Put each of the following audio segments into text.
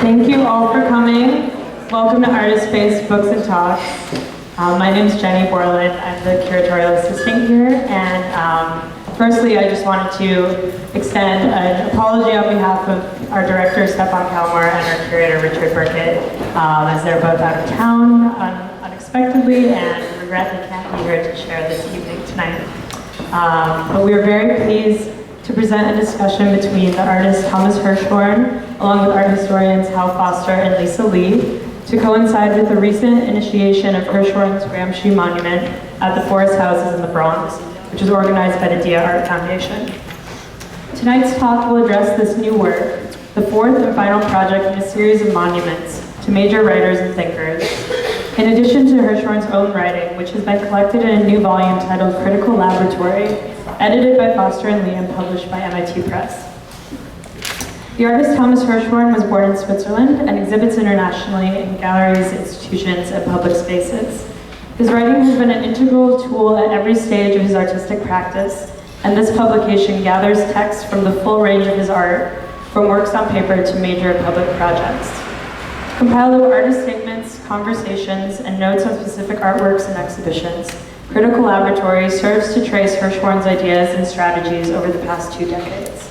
Thank you all for coming. Welcome to Artist Space Books and Talks. My name is Jenny Borland. I'm the curatorial assistant here, and firstly, I just wanted to extend an apology on behalf of our director, Stefan Kalmar, and our curator, Richard Burkett, as they're both out of town unexpectedly, and regret they can't be here to share this evening tonight. But we are very pleased to present a discussion between the artist Thomas Hirschhorn, along with art historians Hal Foster and Lisa Lee, to coincide with the recent initiation of Hirschhorn's Gramsci Monument at the Forest Houses in the Bronx, which is organized by the Dia Art Foundation. Tonight's talk will address this new work, the fourth and final project in a series of monuments to major writers and thinkers, in addition to Hirschhorn's own writing, which has been collected in a new volume titled Critical Laboratory, edited by Foster and Lee and published by MIT Press. The artist Thomas Hirschhorn was born in Switzerland and exhibits internationally in galleries, institutions, and public spaces. His writing has been an integral tool at every stage of his artistic practice, and this publication gathers text from the full range of his art, from works on paper to major public projects. Compiled of artist statements, conversations, and notes on specific artworks and exhibitions, Critical Laboratory serves to trace Hirschhorn's ideas and strategies over the past 2 decades.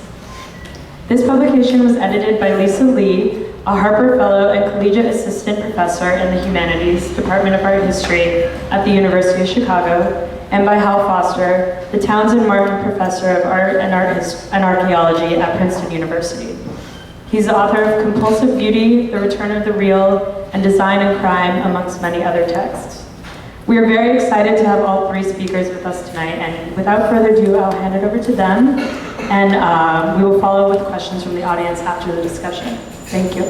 This publication was edited by Lisa Lee, a Harper Fellow and Collegiate Assistant Professor in the Humanities, Department of Art History at the University of Chicago, and by Hal Foster, the Townsend Martin Professor of Art and Archaeology at Princeton University. He's the author of Compulsive Beauty, The Return of the Real, and Design and Crime, amongst many other texts. We are very excited to have all 3 speakers with us tonight, and without further ado, I'll hand it over to them, and we will follow with questions from the audience after the discussion. Thank you.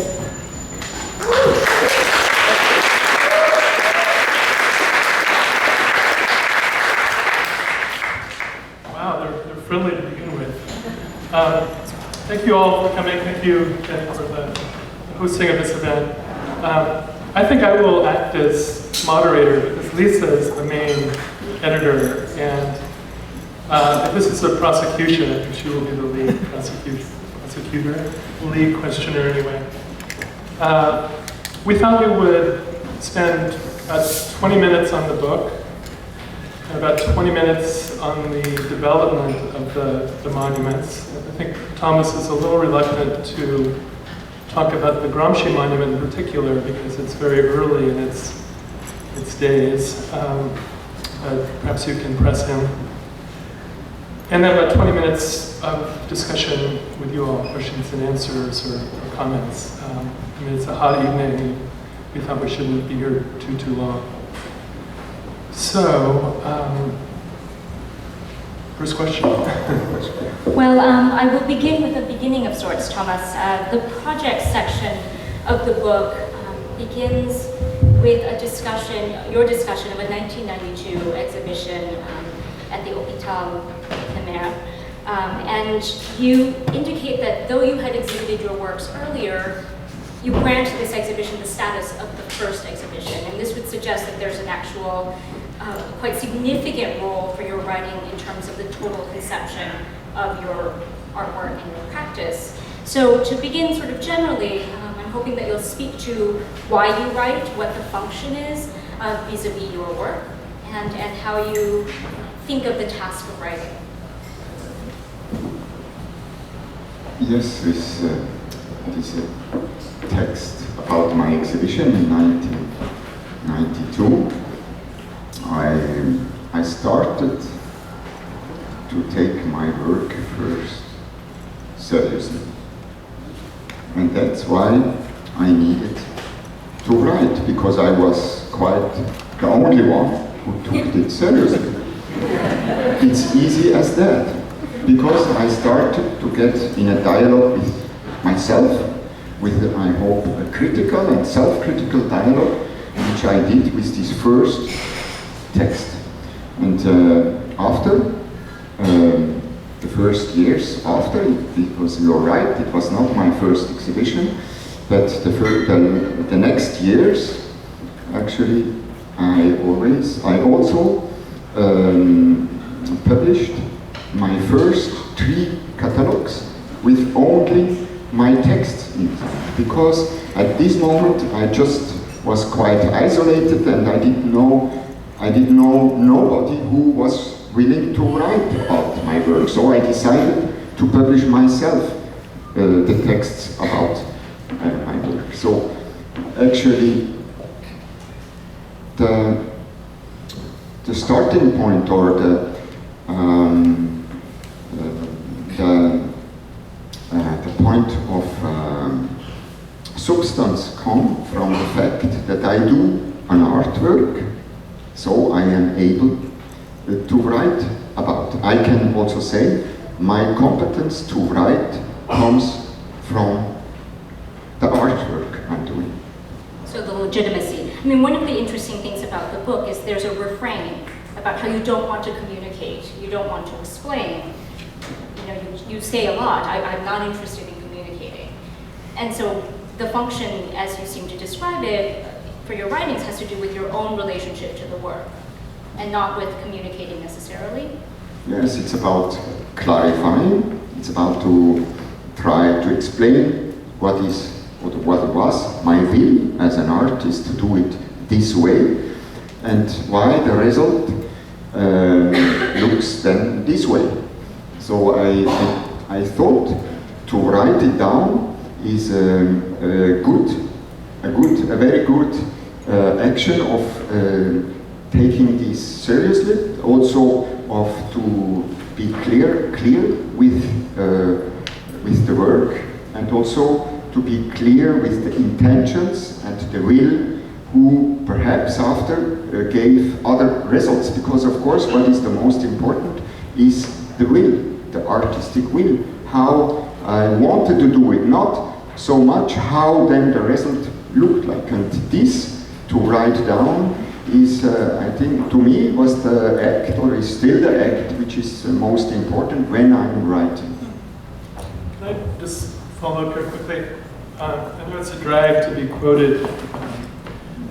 Wow, they're friendly to begin with. Thank you all for coming. Thank you, Jenny, for the hosting of this event. I think I will act as moderator because Lisa is the main editor, and if this is a prosecution, I think she will be the lead prosecutor, lead questioner anyway. We thought we would spend about 20 minutes on the book, and about 20 minutes on the development of the monuments. I think Thomas is a little reluctant to talk about the Gramsci monument in particular because it's very early in its days. Perhaps you can press him. And then about 20 minutes of discussion with you all, questions and answers or comments. I mean, it's a hot evening, and we thought we shouldn't be here too long. So, first question. Well, I will begin with a beginning of sorts, Thomas. The project section of the book begins with a discussion, your discussion of a 1992 exhibition at the Hôpital Éphémère. And you indicate that though you had exhibited your works earlier, you grant this exhibition the status of the first exhibition. And this would suggest that there's an actual quite significant role for your writing in terms of the total conception of your artwork and your practice. So to begin sort of generally, I'm hoping that you'll speak to why you write, what the function is vis-a-vis your work, and how you think of the task of writing. Yes, this is a text about my exhibition in 1992. I started to take my work first seriously. And that's why I needed to write, because I was quite the only one who took it seriously. It's easy as that, because I started to get in a dialogue with myself, with, I hope, a critical and self-critical dialogue, which I did with this first text. And after the first years after, because you're right, it was not my first exhibition, but the next years, actually, I also published my first 3 catalogs with only my text inside. Because at this moment I just was quite isolated and I didn't know nobody who was willing to write about my work. So I decided to publish myself the texts about my work. So actually the starting point or the point of substance come from the fact that I do an artwork, so I am able to write about. I can also say my competence to write comes from the artwork I'm doing. So the legitimacy. I mean, one of the interesting things about the book is there's a refrain about how you don't want to communicate, you don't want to explain. You know, you say a lot, I'm not interested in communicating. And so the function, as you seem to describe it, for your writings has to do with your own relationship to the work, and not with communicating necessarily. Yes, it's about clarifying, it's about to try to explain what was my will as an artist to do it this way, and why the result looks then this way. So I thought to write it down is a very good action of taking this seriously, also of to be clear with the work, and also to be clear with the intentions and the will who perhaps after gave other results, because of course what is the most important is the will, the artistic will, how I wanted to do it, not so much how then the result looked like. And this, to write down, is, I think, to me, was the act, or is still the act, which is most important when I'm writing. Can I just follow up here quickly? I know it's a drag to be quoted.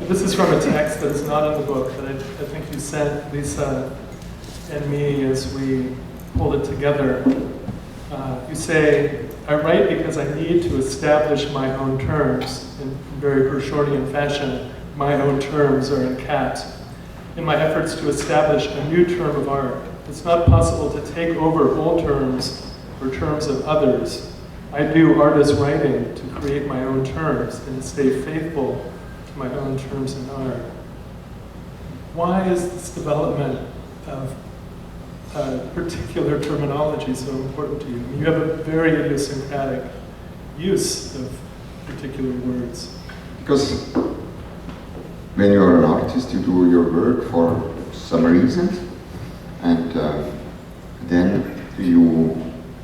This is from a text that is not in the book, that I think you sent Lisa and me as we pulled it together. You say, I write because I need to establish my own terms. In very Hirschhornian fashion, my own terms are in cat. In my efforts to establish a new term of art, it's not possible to take over old terms or terms of others. I do art as writing to create my own terms and to stay faithful to my own terms in art. Why is this development of particular terminology so important to you? I mean, you have a very idiosyncratic use of particular words. Because when you're an artist, you do your work for some reasons, and then you,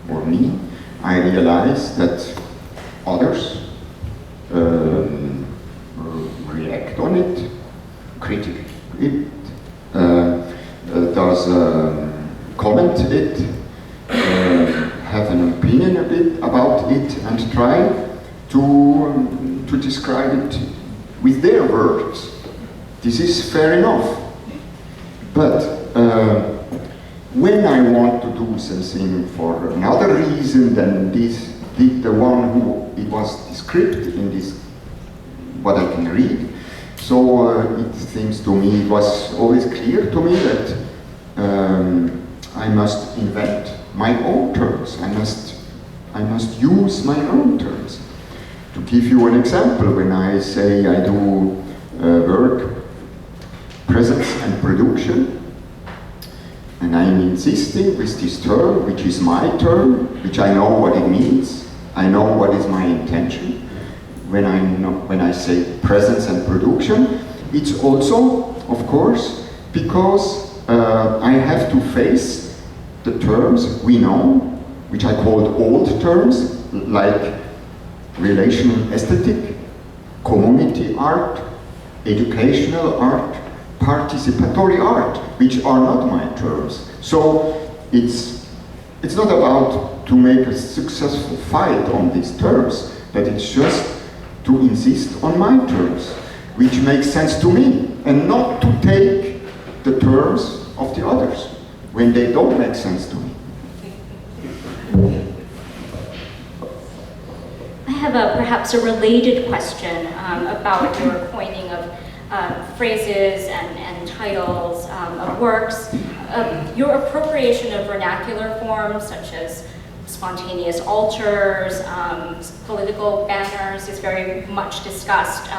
or me, I realize that others react on it, critique it, does comment it, have an opinion a bit about it, and try to describe it with their words. This is fair enough. But when I want to do something for another reason than this, the one who it was described in this, what I can read, so it seems to me, it was always clear to me that I must invent my own terms. I must use my own terms. To give you an example, when I say I do work, presence and production, and I'm insisting with this term, which is my term, which I know what it means, I know what is my intention. When I say presence and production, it's also, of course, because I have to face the terms we know, which I called old terms, like relational aesthetic, community art, educational art, participatory art, which are not my terms. So it's not about to make a successful fight on these terms, but it's just to insist on my terms, which makes sense to me, and not to take the terms of the others when they don't make sense to me. have perhaps a related question about your coining of phrases and titles of works. Your appropriation of vernacular forms such as spontaneous altars, political banners is very much discussed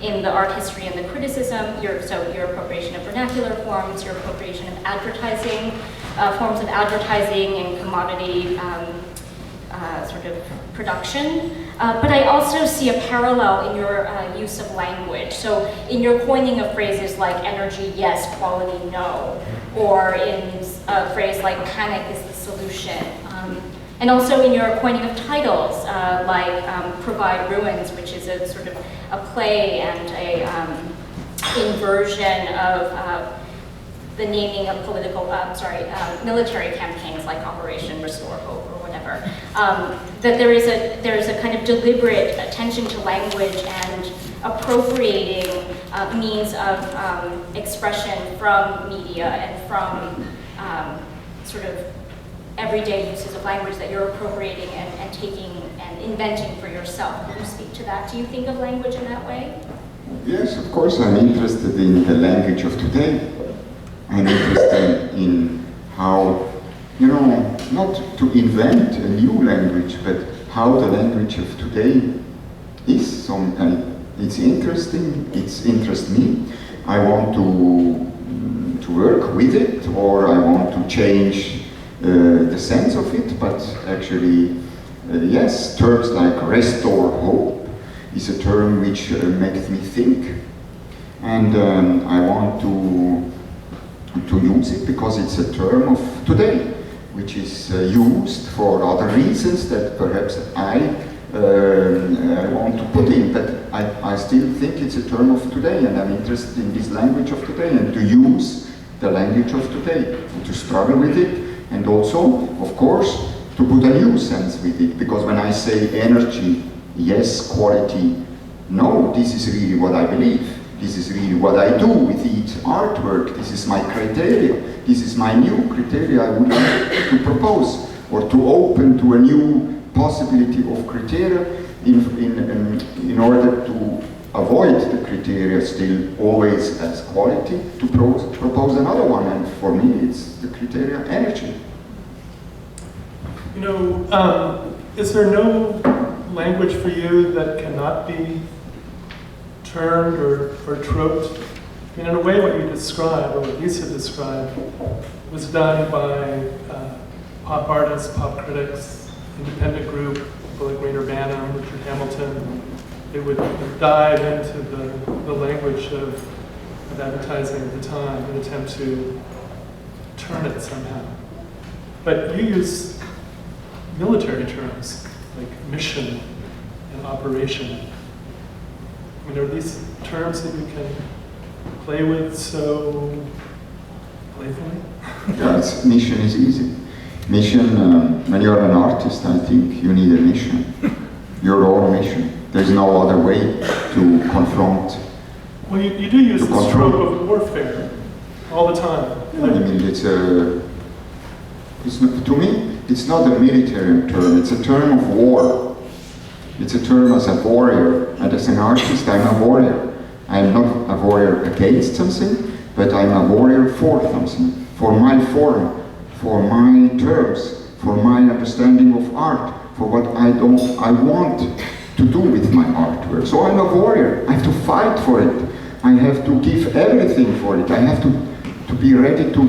in the art history and the criticism. So your appropriation of vernacular forms, your appropriation of advertising, forms of advertising and commodity sort of production. But I also see a parallel in your use of language. So in your coining of phrases like energy, yes, quality, no, or in a phrase like panic is the solution. And also in your coining of titles, like Provide Ruins, which is a sort of a play and a inversion of the naming of military campaigns like Operation Restore Hope or whatever. That there is a kind of deliberate attention to language and appropriating means of expression from media and from sort of everyday uses of language that you're appropriating and taking and inventing for yourself. Can you speak to that? Do you think of language in that way? Yes, of course, I'm interested in the language of today. I'm interested in how, not to invent a new language, but how the language of today is. It's interesting, it interests me. I want to work with it, or I want to change the sense of it, but actually, yes, terms like restore hope is a term which makes me think, and I want to use it because it's a term of today, which is used for other reasons that perhaps I want to put in, but I still think it's a term of today, and I'm interested in this language of today, and to use the language of today, and to struggle with it, and also, of course, to put a new sense with it, because when I say energy, yes, quality, no, this is really what I believe. This is really what I do with each artwork. This is my criteria. This is my new criteria I would like to propose, or to open to a new possibility of criteria in order to avoid the criteria still always as quality, to propose another one. And for me, it's the criteria energy. Is there no language for you that cannot be termed or troped? I mean, in a way, what you described, or what Lisa described, was done by pop artists, pop critics, independent group, people like Rainer Banham, Richard Hamilton. They would dive into the language of advertising at the time and attempt to turn it somehow. But you use military terms like mission and operation. I mean, are these terms that you can play with so playfully? Yes, mission is easy. Mission, when you're an artist, I think you need a mission. Your own mission. There's no other way to confront. Well, you do use the trope of warfare all the time. I mean, to me, it's not a military term, it's a term of war. It's a term as a warrior, and as an artist, I'm a warrior. I'm not a warrior against something, but I'm a warrior for something, for my form, for my terms, for my understanding of art, for what I want to do with my artwork. So I'm a warrior. I have to fight for it. I have to give everything for it. I have to be ready to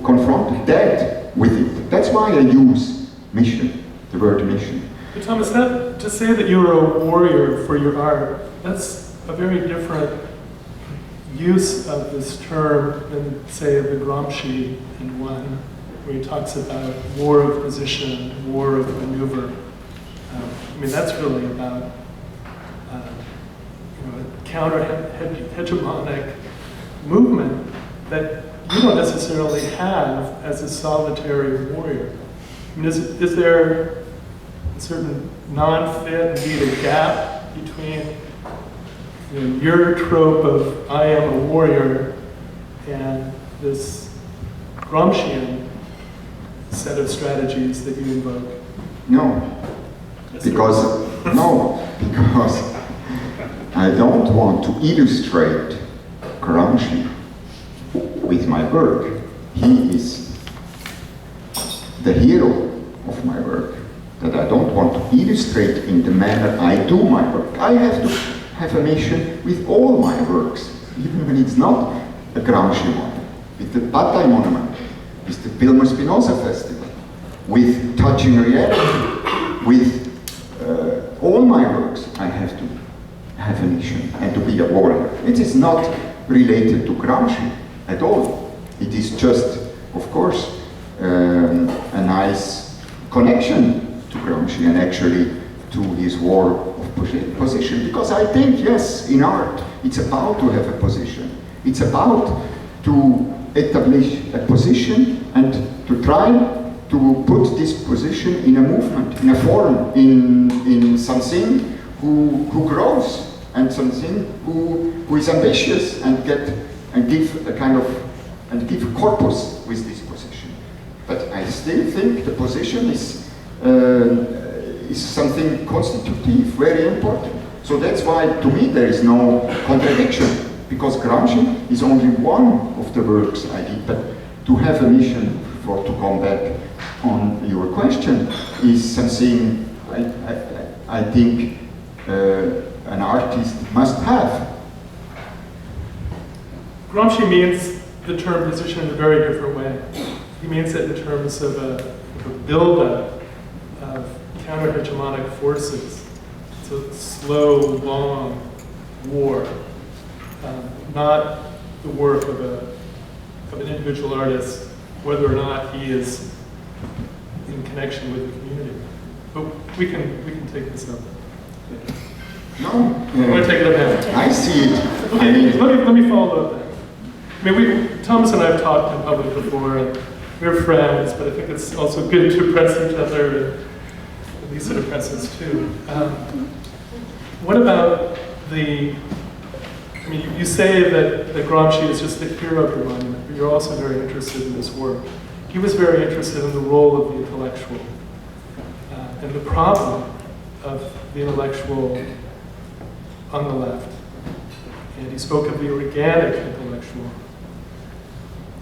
confront death with it. That's why I use mission, the word mission. But Thomas, to say that you're a warrior for your art, that's a very different use of this term than, say, the Gramsci in one, where he talks about war of position, war of maneuver. I mean, that's really about a counter-hegemonic movement that you don't necessarily have as a solitary warrior. I mean, is there a certain non-fit, indeed a gap between your trope of I am a warrior and this Gramscian set of strategies that you invoke? No. Because I don't want to illustrate Gramsci with my work. He is the hero of my work, that I don't want to illustrate in the manner I do my work. I have to have a mission with all my works, even when it's not a Gramsci one, with the Bataille Monument, with the Wilmer Spinoza Festival, with Touching Reality, with all my works. I have to have a mission and to be a warrior. It is not related to Gramsci at all. It is just, of course, a nice connection to Gramsci and actually to his war of position. Because I think, yes, in art, it's about to have a position. It's about to establish a position and to try to put this position in a movement, in a form, in something who grows and something who is ambitious and give a kind of and give a corpus with this position. But I still think the position is something constitutive, very important. So that's why, to me, there is no contradiction, because Gramsci is only one of the works I did. But to have a mission, to come back on your question, is something I think an artist must have. Gramsci means the term position in a very different way. He means it in terms of a build-up of counter-hegemonic forces. It's a slow, long war, not the work of an individual artist, whether or not he is in connection with the community. But we can take this up. No, I'm going to take it up now. I see it. Okay, let me follow up then. I mean, Thomas and I have talked in public before, and we're friends, but I think it's also good to press each other, and these sort of presses too. What about I mean, you say that Gramsci is just the hero of your monument, but you're also very interested in this work. He was very interested in the role of the intellectual, and the problem of the intellectual on the left. And he spoke of the organic intellectual.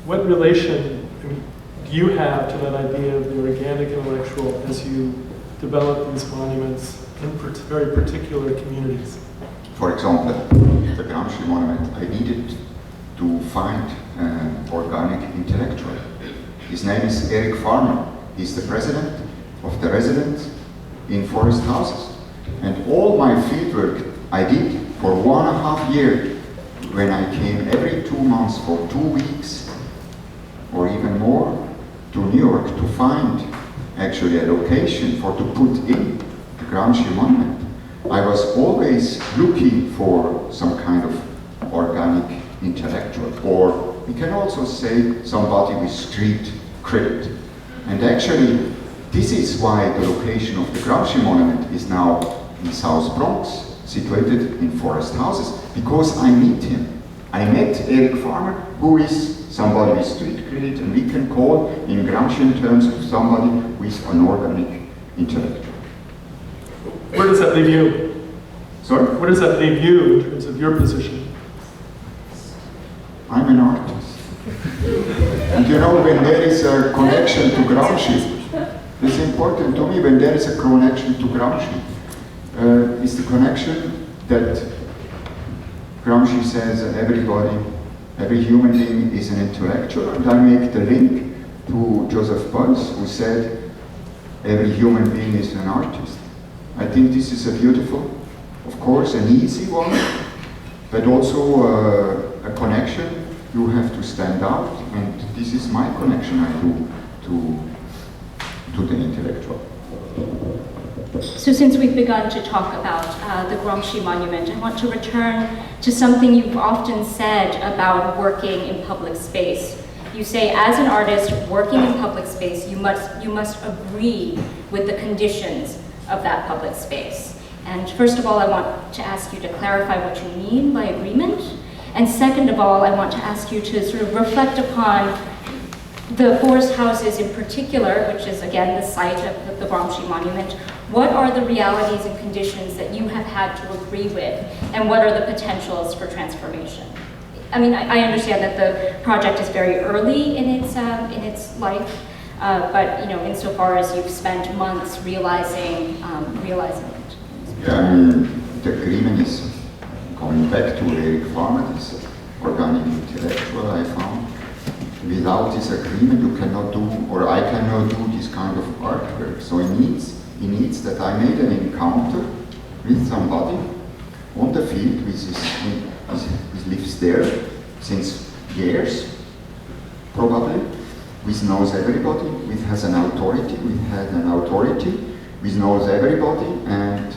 What relation do you have to that idea of the organic intellectual as you develop these monuments in very particular communities? For example, the Gramsci monument, I needed to find an organic intellectual. His name is Eric Farmer. He's the president of the residents in forest houses. And all my fieldwork I did for 1.5 years, when I came every 2 months for 2 weeks or even more to New York to find actually a location to put in the Gramsci monument. I was always looking for some kind of organic intellectual, or we can also say somebody with street credit. And actually, this is why the location of the Gramsci monument is now in South Bronx, situated in forest houses, because I meet him. I met Eric Farmer, who is somebody with street credit, and we can call in Gramscian terms of somebody with an organic intellectual. Where does that leave you? Sorry? Where does that leave you in terms of your position? I'm an artist. And you know, when there is a connection to Gramsci, it's important to me when there is a connection to Gramsci. Is the connection that Gramsci says that every human being is an intellectual, and I make the link to Joseph Beuys, who said every human being is an artist. I think this is a beautiful, of course, an easy one, but also a connection. You have to stand out, and this is my connection I do to the intellectual. So since we've begun to talk about the Gramsci Monument, I want to return to something you've often said about working in public space. You say, as an artist working in public space, you must agree with the conditions of that public space. And first of all, I want to ask you to clarify what you mean by agreement. And second of all, I want to ask you to sort of reflect upon the forest houses in particular, which is again the site of the Gramsci Monument. what are the realities and conditions that you have had to agree with, and what are the potentials for transformation? I mean, I understand that the project is very early in its life, but you know, insofar as you've spent months realizing it. Yeah, I mean, the agreement is coming back to Eric Farmer, this organic intellectual I found. Without this agreement, you cannot do, or I cannot do this kind of artwork. So he needs that I made an encounter with somebody on the field, which lives there since years, probably, which knows everybody, which has an authority, which knows everybody, and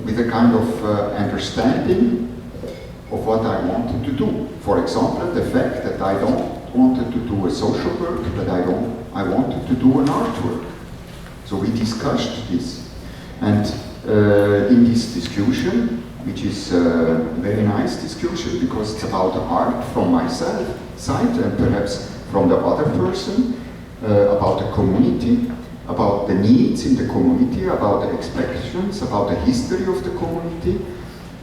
with a kind of understanding of what I wanted to do. For example, the fact that I don't wanted to do a social work, but I wanted to do an artwork. So we discussed this. And in this discussion, which is a very nice discussion because it's about art from my side and perhaps from the other person, about the community, about the needs in the community, about the expectations, about the history of the community.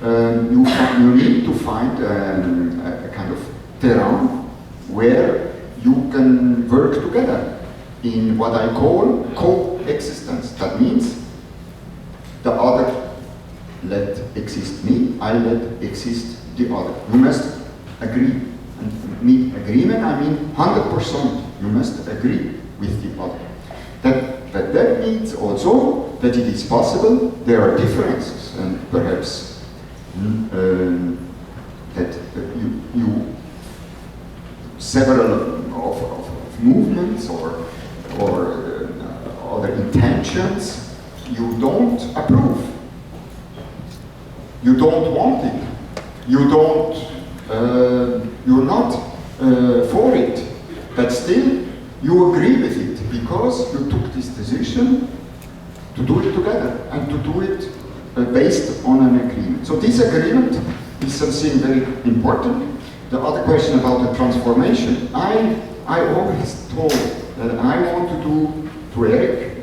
You need to find a kind of terrain where you can work together in what I call coexistence. That means the other let exist me, I let exist the other. You must agree. And with agreement, I mean 100%. You must agree with the other. But that means also that it is possible there are differences, and perhaps that you several of movements or other intentions you don't approve. You don't want it. You don't. You're not for it, but still you agree with it because you took this decision to do it together and to do it based on an agreement. So this agreement is something very important. The other question about the transformation, I always told that I want to do to Eric,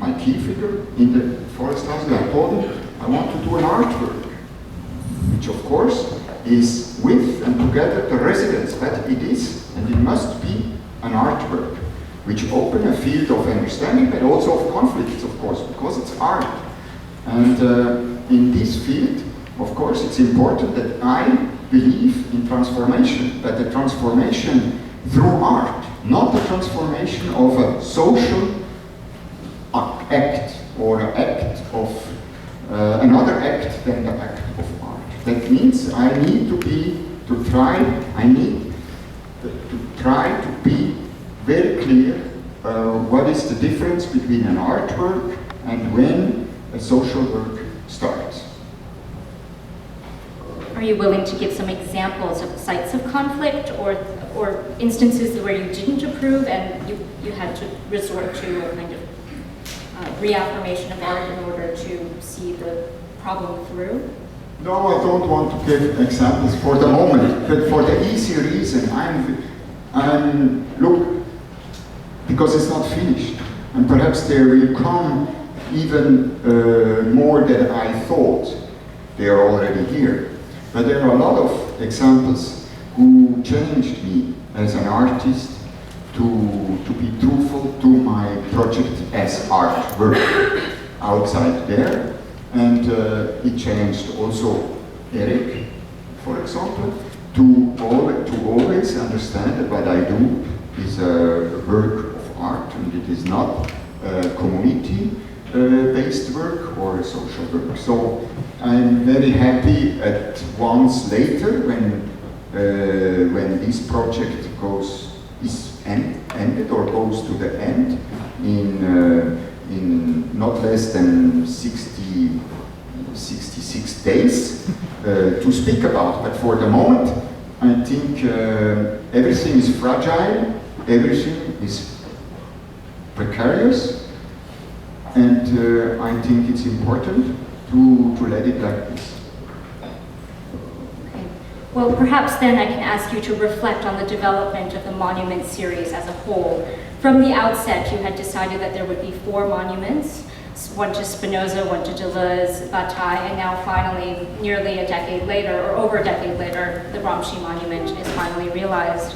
my key figure in the forest house, I told him I want to do an artwork, which of course is with and together the residents, but it is and it must be an artwork which open a field of understanding but also of conflicts, of course, because it's art. And in this field, of course, it's important that I believe in transformation, but the transformation through art, not the transformation of a social act or an act of another act than the act of art. That means I need to try to be very clear what is the difference between an artwork and when a social work starts. Are you willing to give some examples of sites of conflict or instances where you didn't approve and you had to resort to a kind of reaffirmation of art in order to see the problem through? No, I don't want to give examples for the moment, but for the easy reason, look, because it's not finished, and perhaps there will come even more than I thought. They are already here. But there are a lot of examples who changed me as an artist to be truthful to my project as artwork outside there. And it changed also Eric, for example, to always understand that what I do is a work of art and it is not a community-based work or a social work. So I'm very happy at once later when this project is ended or goes to the end in not less than 66 days to speak about. But for the moment, I think everything is fragile, everything is precarious, and I think it's important to let it like this. Okay. Well, perhaps then I can ask you to reflect on the development of the monument series as a whole. From the outset, you had decided that there would be 4 monuments, one to Spinoza, one to Deleuze, Bataille, and now finally, nearly a decade later, or over a decade later, the Gramsci monument is finally realized.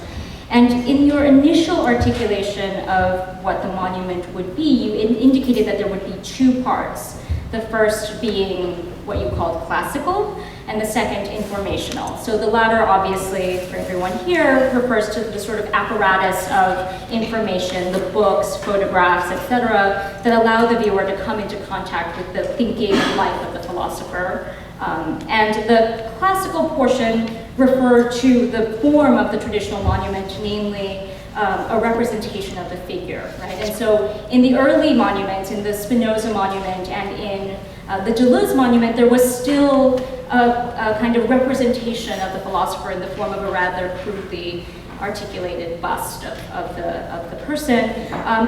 And in your initial articulation of what the monument would be, you indicated that there would be 2 parts. The first being what you called classical, and the second informational. So the latter, obviously, for everyone here, refers to the sort of apparatus of information, the books, photographs, etc., that allow the viewer to come into contact with the thinking life of the philosopher. And the classical portion refer to the form of the traditional monument, namely a representation of the figure, right? And so in the early monuments, in the Spinoza monument and in the Deleuze monument, there was still a kind of representation of the philosopher in the form of a rather crudely articulated bust of the person.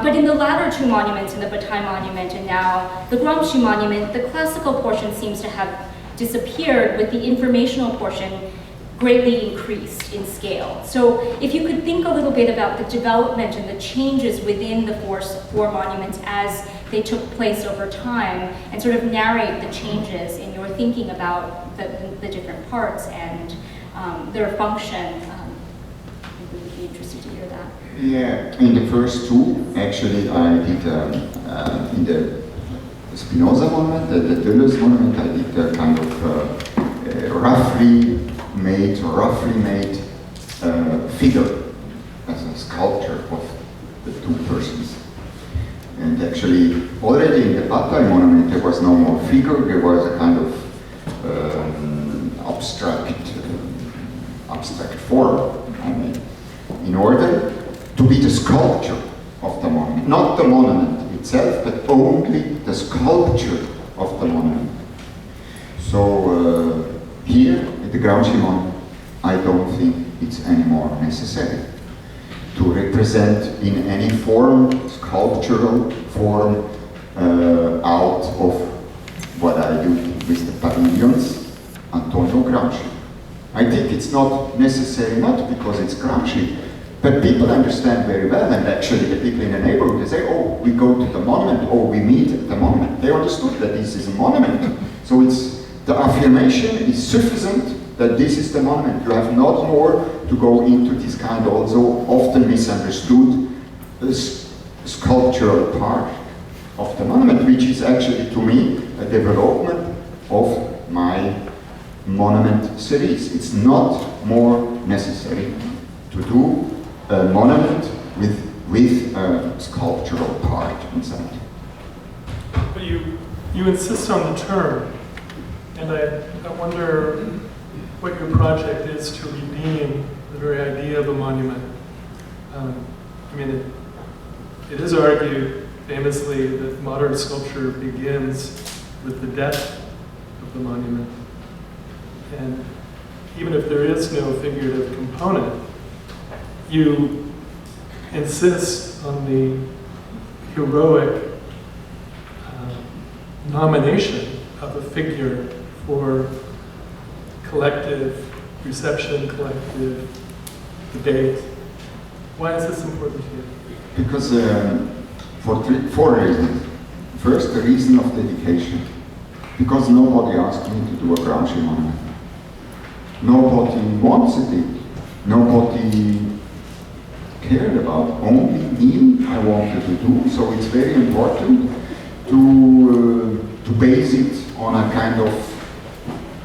But in the latter 2 monuments, in the Bataille monument and now the Gramsci monument, the classical portion seems to have disappeared, with the informational portion greatly increased in scale. So if you could think a little bit about the development and the changes within the four monuments as they took place over time, and sort of narrate the changes in your thinking about the different parts and their function. I would be interested to hear that. Yeah, in the first 2, actually, I did in the Spinoza monument, the Deleuze monument, I did a kind of roughly made figure as a sculpture of the 2 persons. And actually, already in the Bataille monument, there was no more figure, there was a kind of abstract form, I mean, in order to be the sculpture of the monument. Not the monument itself, but only the sculpture of the monument. So here, at the Gramsci monument, I don't think it's anymore necessary to represent in any form, sculptural form, out of what I do with the pavilions, Antonio Gramsci. I think it's not necessary, not because it's Gramsci, but people understand very well, and actually the people in the neighborhood, they say, oh, we go to the monument, oh, we meet at the monument. They understood that this is a monument. So it's, the affirmation is sufficient that this is the monument. You have not more to go into this kind of also often misunderstood sculptural part of the monument, which is actually, to me, a development of my monument series. It's not more necessary to do a monument with a sculptural part inside. But you insist on the term, and I wonder what your project is to redeem the very idea of a monument. I mean, it is argued famously that modern sculpture begins with the death of the monument. And even if there is no figurative component, you insist on the heroic nomination of a figure for collective reception, collective debate. Why is this important to you? Because for 4 reasons. First, the reason of dedication. Because nobody asked me to do a Gramsci monument. Nobody wants it. Nobody cared about. Only me I wanted to do. So it's very important to base it on a kind of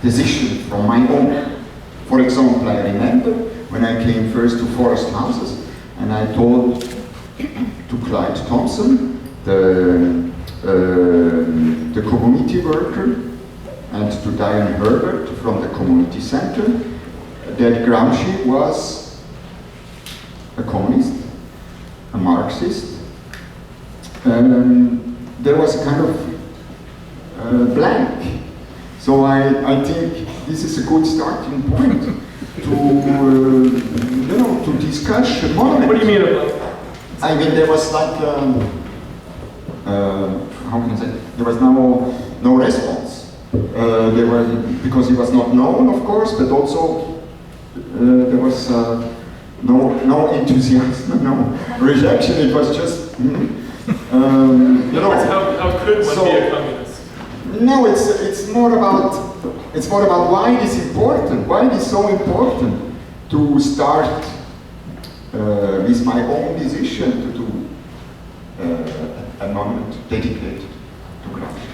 decision from my own. For example, I remember when I came first to Forest Houses and I told to Clyde Thompson, the community worker, and to Diane Herbert from the community center, that Gramsci was a communist, a Marxist. There was a kind of blank. So I think this is a good starting point to to discuss the monument. What do you mean about? I mean, there was like how can I say? There was no response. There were, because he was not known, of course, but also there was no enthusiasm, no rejection. It was just, you know. How could one be a communist? No, it's more about why it is important. Why it is so important to start with my own decision to do a monument dedicated to Gramsci,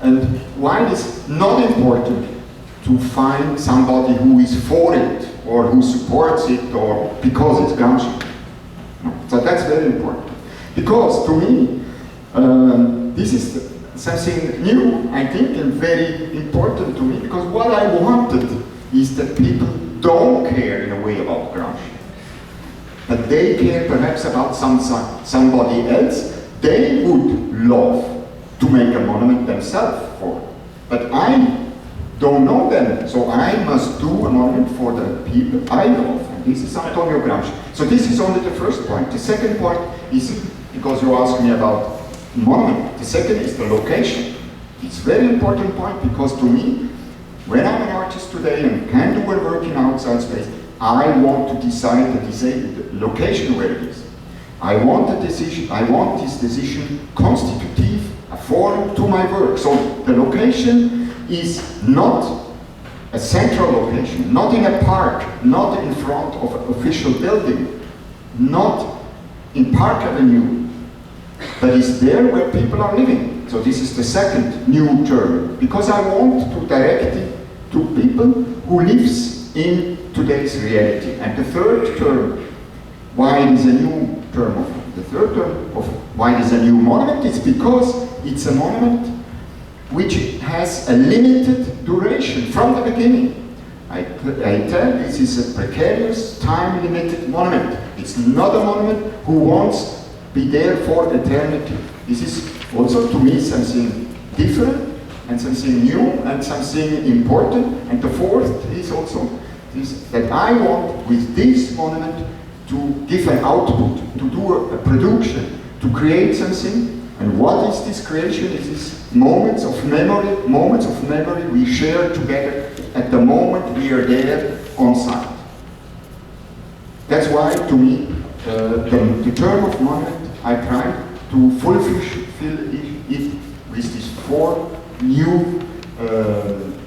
and why it is not important to find somebody who is for it or who supports it or because it's Gramsci. No. So that's very important, because to me this is something new, I think, and very important to me, because what I wanted is that people don't care in a way about Gramsci, but they care perhaps about somebody else they would love to make a monument themselves for. But I don't know them, so I must do a monument for the people I love, and this is Antonio Gramsci. So this is only the first point. The second point is, because you asked me about monument, the second is the location. It's a very important point, because to me, when I'm an artist today and can do a work in outside space, I want to decide the location where it is. I want this decision constitutive, a forum to my work. So the location is not a central location, not in a park, not in front of an official building, not in Park Avenue, but is there where people are living. So this is the second new term, because I want to direct it to people who lives in today's reality. And the third term, why it is a new term of why it is a new monument, it's because it's a monument which has a limited duration from the beginning. I tell this is a precarious, time-limited monument. It's not a monument who wants to be there for eternity. This is also to me something different and something new and something important. And the fourth is also this, that I want with this monument to give an output, to do a production, to create something. And what is this creation? It is moments of memory we share together at the moment we are there on site. That's why, to me, the term of monument, I try to fulfill it with these four new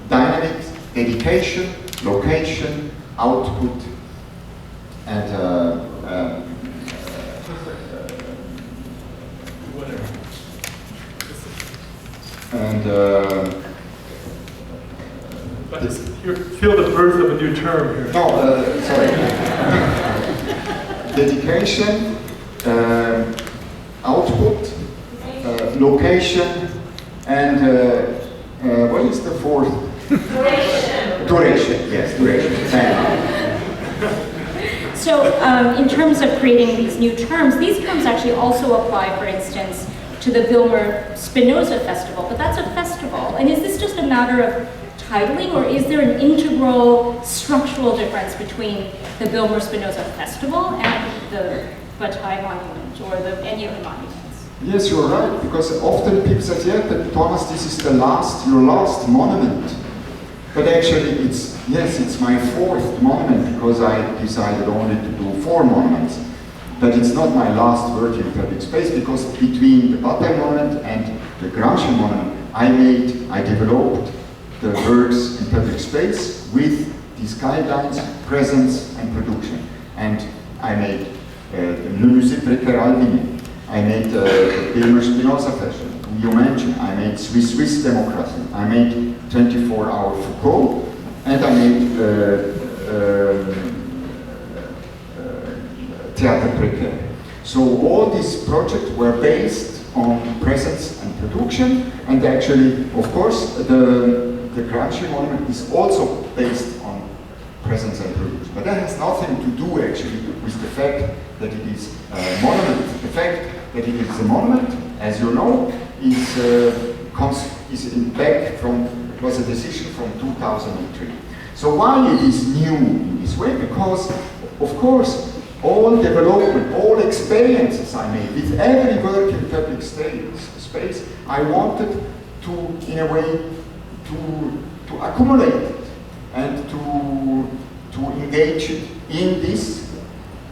dynamics: dedication, location, output, and you feel the birth of a new term here. no, sorry. Dedication, output, location, and what is the fourth? Duration, yes, duration. Thank you. So in terms of creating these new terms, these terms actually also apply, for instance, to the Wilmer Spinoza Festival, but that's a festival. And is this just a matter of titling, or is there an integral structural difference between the Wilmer Spinoza Festival and the Bataille Monument, or any of the monuments? Yes, you're right, because often people say, yeah, but Thomas, this is your last monument. But actually, it's my fourth monument, because I decided only to do 4 monuments. But it's not my last work in public space, because between the Bataille Monument and the Gramsci Monument, I developed the works in public space with these guidelines, presence and production. And I made Le Musée Précaire-Aldini. I made the Wilmer Spinoza Fashion, you mentioned. I made Swiss Democracy. I made 24-Hour Foucault, and I made Théâtre Précaire. So all these projects were based on presence and production, and actually, of course, the Gramsci Monument is also based on presence and production. But that has nothing to do actually with the fact that it is a monument. The fact that it is a monument, as you know, is in back from, it was a decision from 2003. So why it is new in this way? Because, of course, all development, all experiences I made with every work in public space, I wanted to, in a way, to accumulate it and engaged in this,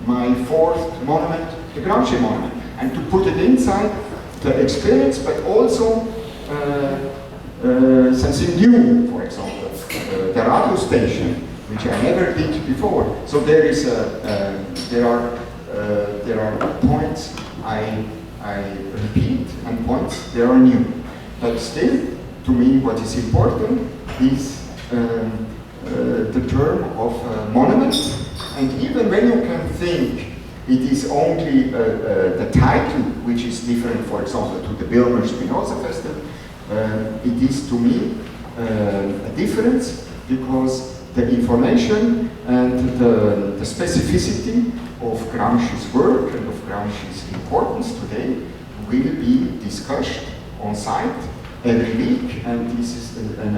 my fourth monument, the Gramsci monument, and to put it inside the experience, but also something new, for example, the radio station, which I never did before. So there is there are points I repeat and points there are new. But still, to me, what is important is the term of monument, and even when you can think it is only the title which is different, for example, to the Wilmer Spinoza Festival, it is to me a difference, because the information and the specificity of Gramsci's work and of Gramsci's importance today will be discussed on site every week, and this is an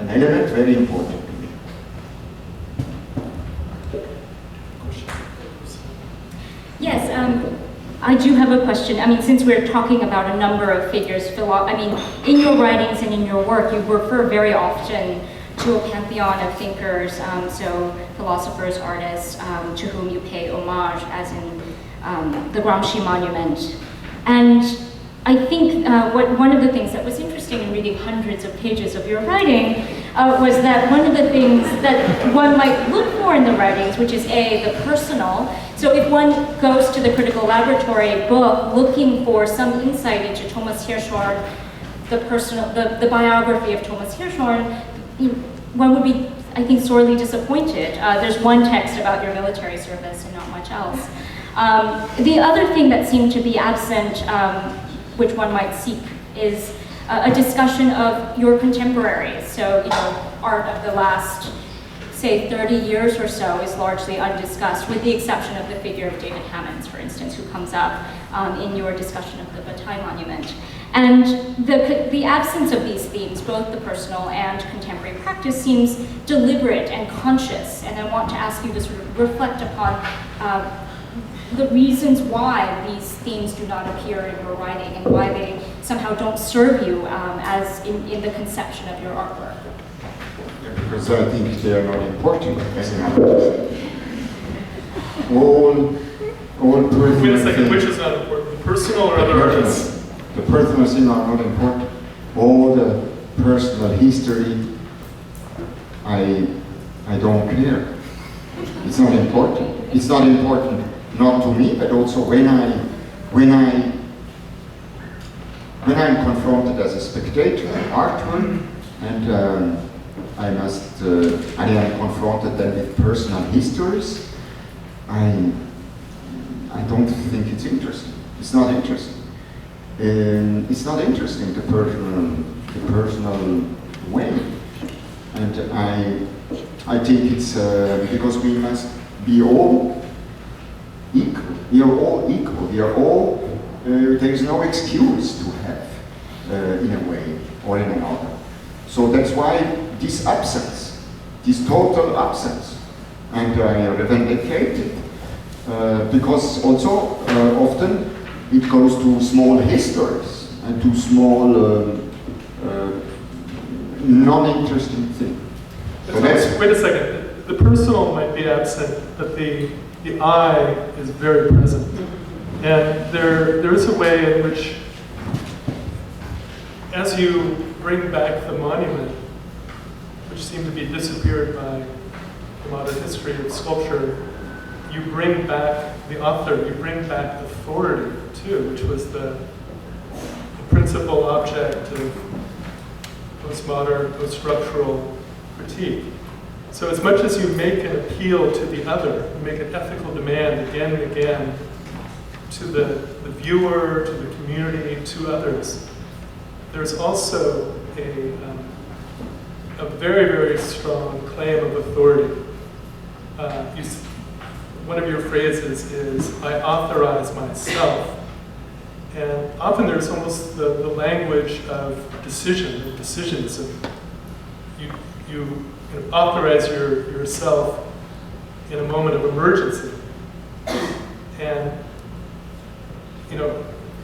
element very important to me. Yes, I do have a question. I mean, since we're talking about a number of figures, I mean, in your writings and in your work, you refer very often to a pantheon of thinkers, so philosophers, artists, to whom you pay homage, as in the Gramsci Monument. And I think one of the things that was interesting in reading hundreds of pages of your writing was that one of the things that one might look for in the writings, which is the personal. So if one goes to the Critical Laboratory book looking for some insight into Thomas Hirschhorn, the biography of Thomas Hirschhorn, one would be, I think, sorely disappointed. There's one text about your military service and not much else. The other thing that seemed to be absent, which one might seek, is a discussion of your contemporaries. So, art of the last, say, 30 years or so is largely undiscussed, with the exception of the figure of David Hammons, for instance, who comes up in your discussion of the Bataille Monument. And the absence of these themes, both the personal and contemporary practice, seems deliberate and conscious. And I want to ask you to sort of reflect upon the reasons why these themes do not appear in your writing, and why they somehow don't serve you as in the conception of your artwork. Yeah, because I think they are not important. All personal. Wait a second, which is not important? The personal or other artists? The personal things are not important. All the personal history, I don't care. It's not important. It's not important, not to me, but also when I'm confronted as a spectator, an artwork, and I am confronted then with personal histories, I don't think it's interesting. It's not interesting. It's not interesting, the personal way. And I think it's because we must be all equal. We are all equal. We are all, there is no excuse to have, in a way or in another. So that's why this absence, this total absence, and I revendicate it, because also often it goes to small histories and to small non-interesting things. So wait a second. The personal might be absent, but the I is very present. And there is a way in which, as you bring back the monument, which seemed to be disappeared by the modern history of sculpture, you bring back the author, you bring back authority too, which was the principal object of postmodern, post-structural critique. So as much as you make an appeal to the other, you make an ethical demand again and again to the viewer, to the community, to others, there's also a very, very strong claim of authority. One of your phrases is, I authorize myself. And often there's almost the language of decisions of you authorize yourself in a moment of emergency. And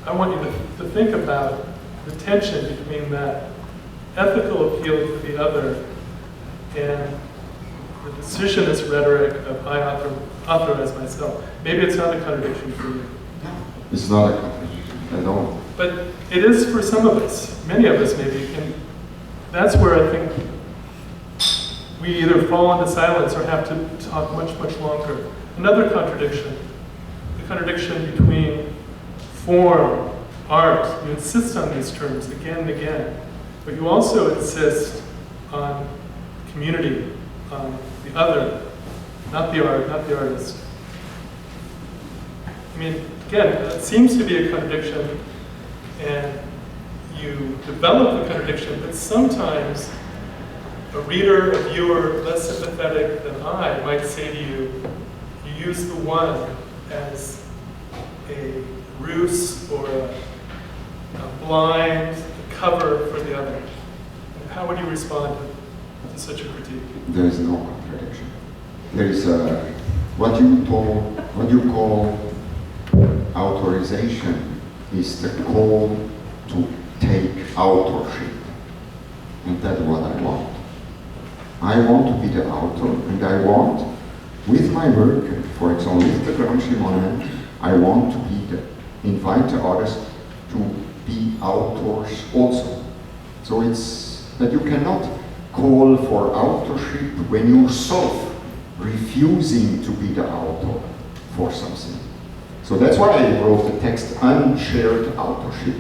I want you to think about the tension between that ethical appeal to the other and the decisionist rhetoric of I authorize myself. Maybe it's not a contradiction for you. It's not a contradiction at all. But it is for some of us, many of us maybe, and that's where I think we either fall into silence or have to talk much, much longer. Another contradiction, the contradiction between form, art. You insist on these terms again and again, but you also insist on community, on the other, not the art, not the artist. I mean, again, it seems to be a contradiction, and you develop the contradiction, but sometimes a reader, a viewer less sympathetic than I might say to you, you use the one as a ruse or a blind cover for the other. How would you respond to such a critique? There is no contradiction. There is what you call authorization is the call to take authorship, and that's what I want. I want to be the author, and I want, with my work, for example, with the Gramsci Monument, I want to invite the artists to be authors also. So it's that you cannot call for authorship when you're yourself refusing to be the author for something. So that's why I wrote the text Unshared Authorship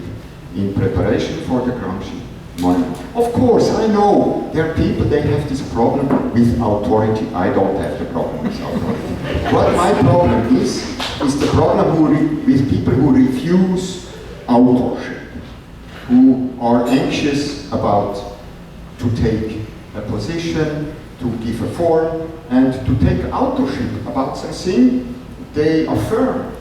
in preparation for the Gramsci Monument. Of course, I know there are people, they have this problem with authority. I don't have the problem with authority. What my problem is the problem with people who refuse authorship, who are anxious about to take a position, to give a form, and to take authorship about something they affirm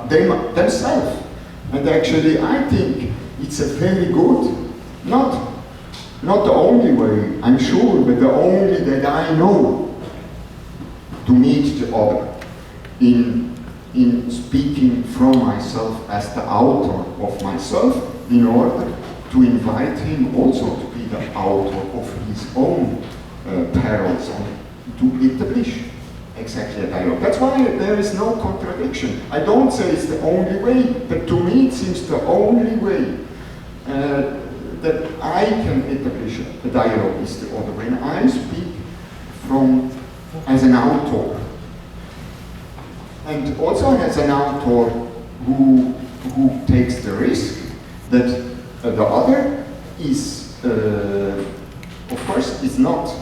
themselves. And actually, I think it's a very good, not the only way, I'm sure, but the only that I know to meet the other in speaking from myself as the author of myself, in order to invite him also to be the author of his own perils and to establish exactly a dialogue. That's why there is no contradiction. I don't say it's the only way, but to me it seems the only way that I can establish a dialogue is the other. When I speak as an author, and also as an author who takes the risk that the other is, of course, is not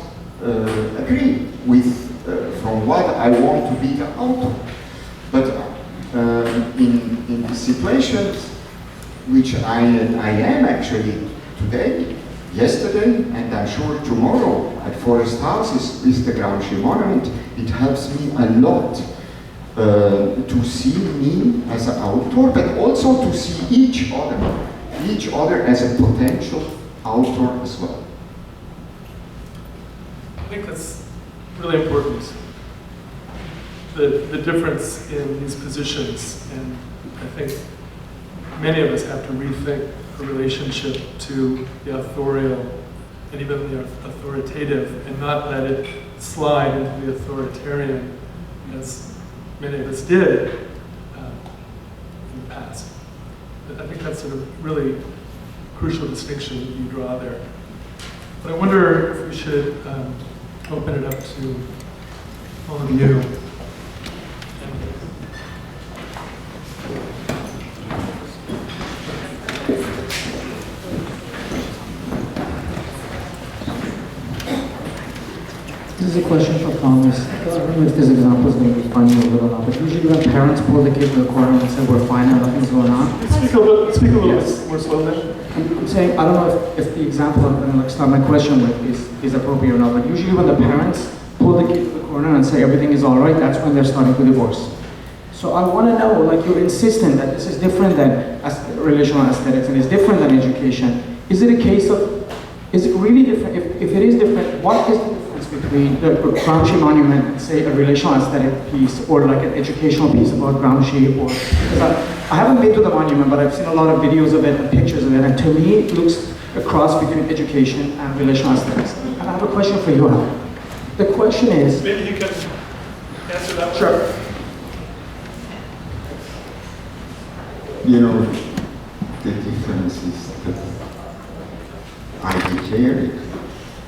agree with from what I want to be the author. But in the situations which I am actually today, yesterday, and I'm sure tomorrow at Forest Houses with the Gramsci Monument, it helps me a lot to see me as an author, but also to see each other as a potential author as well. I think that's really important, the difference in these positions, and I think many of us have to rethink the relationship to the authorial and even the authoritative, and not let it slide into the authoritarian as many of us did in the past. I think that's a really crucial distinction that you draw there. But I wonder if we should open it up to all of you. This is a question for Thomas. I don't know if this example is going to be funny or not, but usually when parents pull the kid to the corner and say, we're fine and nothing's going on. Speak a little Yes. more slowly. I'm saying, I don't know if the example I'm going to start my question with is appropriate or not, but usually when the parents pull the kid to the corner and say everything is all right, that's when they're starting to divorce. So I want to know, like, you're insistent that this is different than relational aesthetics and it's different than education. Is it a case of, is it really different? If it is different, what is the difference between the Gramsci Monument and, say, a relational aesthetic piece, or like an educational piece about Gramsci? Or, I haven't been to the monument, but I've seen a lot of videos of it and pictures of it, and to me it looks a cross between education and relational aesthetics. And I have a question for you, Al. The question is, Maybe you can answer that one. sure. You know, the difference is that I declare it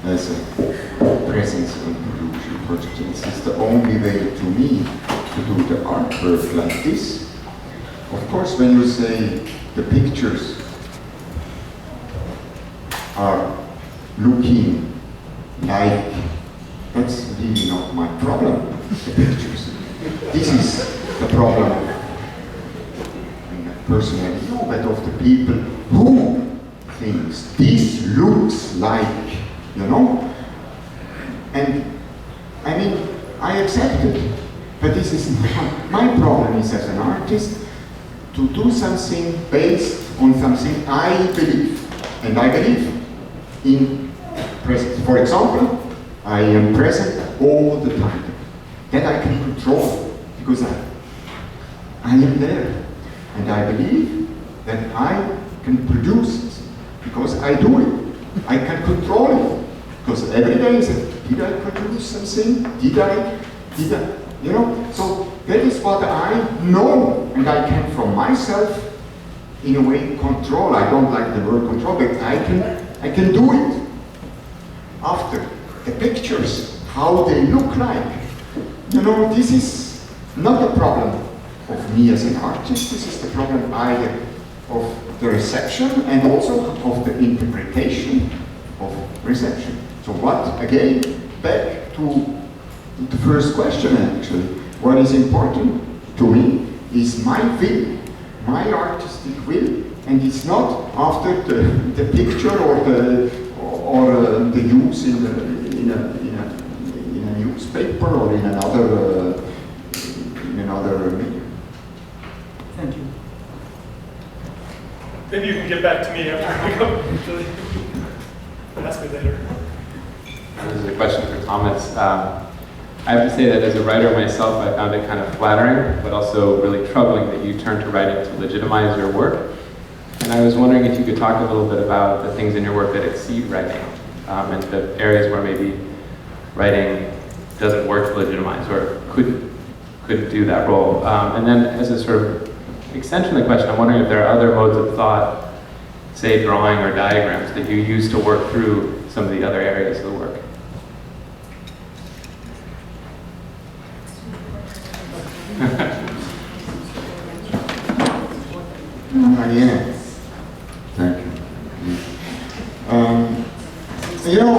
as a presence and illusion project. This is the only way to me to do the artwork like this. Of course, when you say the pictures are looking like, that's really not my problem, the pictures. This is the problem, personally, no, but of the people who thinks this looks like, you know, and I mean, I accept it, but this is not, my problem is as an artist to do something based on something I believe, and I believe in presence. For example, I am present all the time. That I can control, because I am there. And I believe that I can produce it, because I do it. I can control it, because every day is it, did I produce something? Did I, you know? So that is what I know, and I can from myself, in a way, control. I don't like the word control, but I can do it. After the pictures, how they look like, you know, this is not a problem of me as an artist. This is the problem either of the reception and also of the interpretation of reception. So what, again, back to the first question actually, what is important to me is my will, my artistic will, and it's not after the picture or the use in a newspaper or in another medium. Thank you. Maybe you can get back to me after I go. Julie. Ask me later. This is a question for Thomas. I have to say that as a writer myself, I found it kind of flattering, but also really troubling that you turned to writing to legitimize your work. And I was wondering if you could talk a little bit about the things in your work that exceed writing, and the areas where maybe writing doesn't work to legitimize or couldn't do that role. And then as a sort of extension of the question, I'm wondering if there are other modes of thought, say drawing or diagrams, that you use to work through some of the other areas of the work. Yeah, thank you. You know,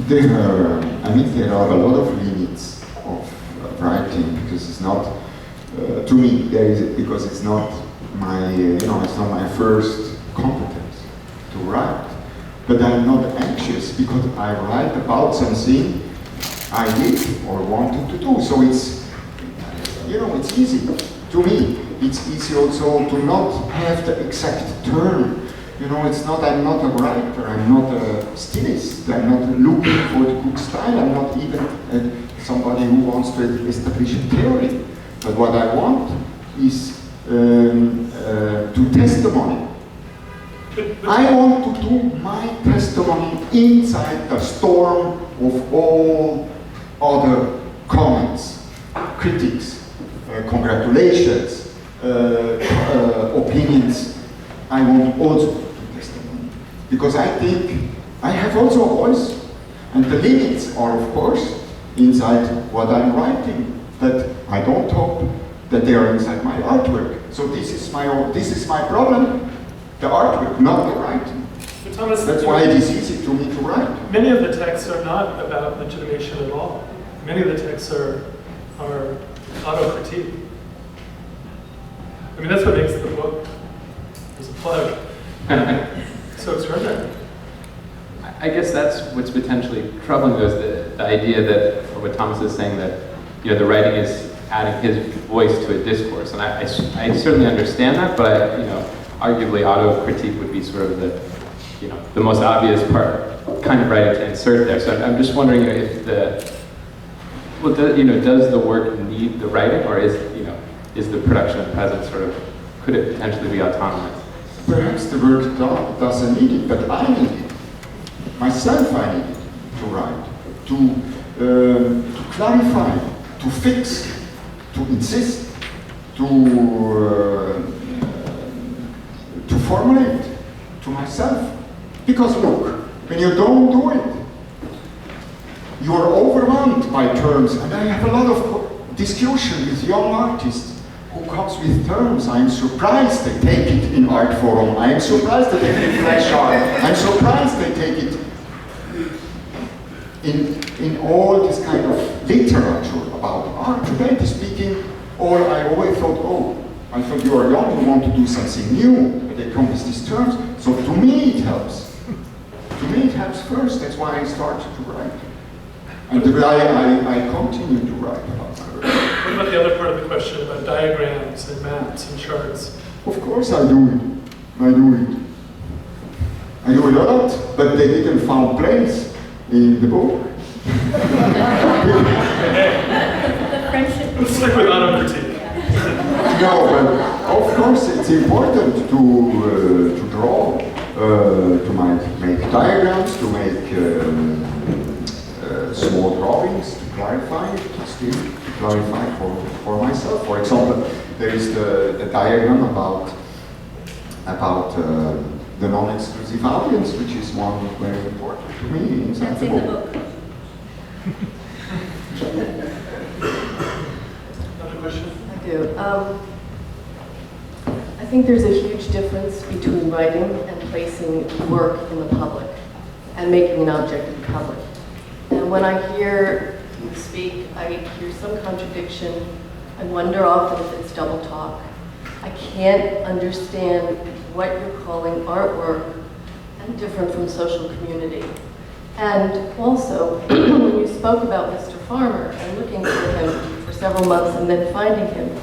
there are a lot of limits of writing, because it's not, to me, because it's not my, it's not my first competence to write. But I'm not anxious because I write about something I did or wanted to do. So it's, it's easy. To me, it's easy also to not have the exact term. It's not, I'm not a writer, I'm not a stylist, I'm not looking for the good style, I'm not even somebody who wants to establish a theory. But what I want is to testimony. I want to do my testimony inside the storm of all other comments, critics, congratulations, opinions. I want also to do testimony. Because I think I have also a voice. And the limits are, of course, inside what I'm writing. But I don't hope that they are inside my artwork. So this is my problem. The artwork, not the writing. But Thomas, that's why it is easy to me to write. Many of the texts are not about legitimation at all. Many of the texts are auto-critique. I mean, that's what makes the book, as a plug, so extraordinary. I guess that's what's potentially troubling, though, is the idea that, or what Thomas is saying, that the writing is adding his voice to a discourse, and I certainly understand that, but arguably auto-critique would be sort of the most obvious kind of writing to insert there. So I'm just wondering if does the work need the writing, or is the production of present could it potentially be autonomous? Perhaps the work doesn't need it, but I need it. myself I needed to write, to clarify, to fix, to insist, to formulate to myself. Because look, when you don't do it, you are overwhelmed by terms, and I have a lot of discussion with young artists who comes with terms. I'm surprised they take it in art forum. I'm surprised they take it in flash art. I'm surprised they take it in all this kind of literature about art. Today speaking, or I always thought, oh, I thought you are young, you want to do something new, but they come with these terms. So to me it helps. To me it helps first, that's why I started to write. And I continue to write about it. What about the other part of the question about diagrams and maps and charts? Of course I do it. I do it. I do it a lot, but they didn't find place in the book. Let's stick with auto-critique. No, but of course it's important to draw, to make diagrams, to make small drawings, to clarify, to still clarify for myself. For example, there is the diagram about the non-exclusive audience, which is one very important to me inside the book. Another question? I do. I think there's a huge difference between writing and placing work in the public and making an object in the public. And when I hear you speak, I hear some contradiction. I wonder often if it's double talk. I can't understand what you're calling artwork and different from social community. And also, when you spoke about Mr. Farmer and looking for him for several months and then finding him,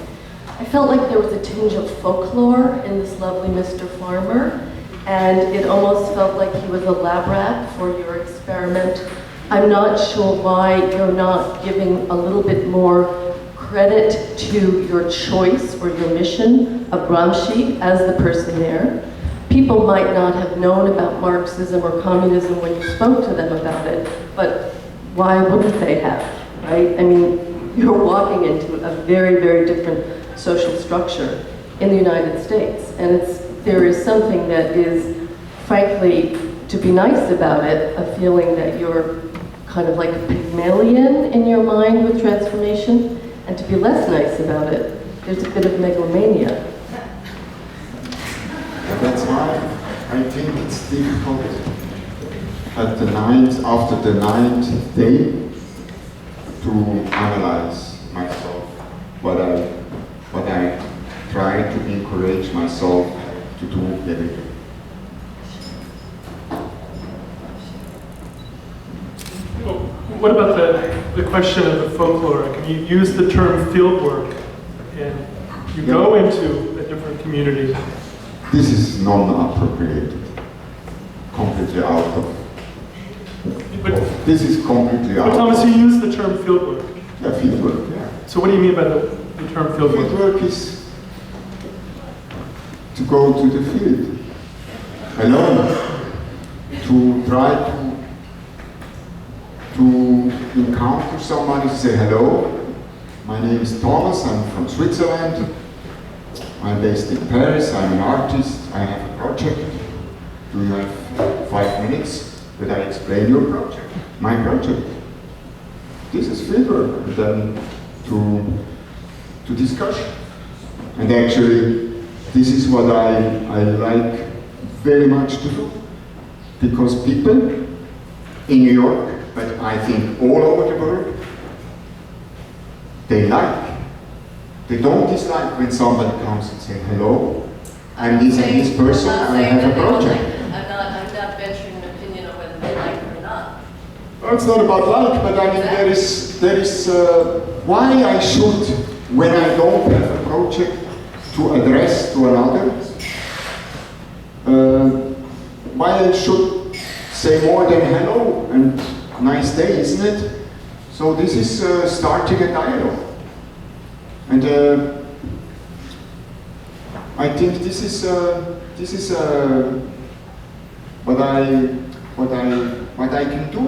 I felt like there was a tinge of folklore in this lovely Mr. Farmer, and it almost felt like he was a lab rat for your experiment. I'm not sure why you're not giving a little bit more credit to your choice or your mission of Gramsci as the person there. People might not have known about Marxism or communism when you spoke to them about it, but why wouldn't they have, right? I mean, you're walking into a very, very different social structure in the United States, and there is something that is, frankly, to be nice about it, a feeling that you're kind of like a Pygmalion in your mind with transformation, and to be less nice about it, there's a bit of megalomania. That's why I think it's difficult after the ninth day to analyze myself, what I try to encourage myself to do every day. Well, what about the question of the folklore? Can you use the term fieldwork and you go into a different community? This is non-appropriated, completely out of. This is completely out. But Thomas, you use the term fieldwork. Yeah, fieldwork. Yeah. So what do you mean by the term fieldwork? Fieldwork is to go to the field alone, to try to encounter somebody, say hello. My name is Thomas. I'm from Switzerland. I'm based in Paris, I'm an artist, I have a project. Do you have 5 minutes that I explain your project, my project? This is fieldwork, and then to discussion. And actually, this is what I like very much to do. Because people in New York, but I think all over the world, they don't dislike when somebody comes and says, hello, I'm this and this person, I have a project. I'm not venturing an opinion on whether they like it or not. Well, it's not about like, but I mean, there is why I should, when I don't have a project to address to another, why I should say more than hello and nice day, isn't it? So this is starting a dialogue. And I think this is what what I can do.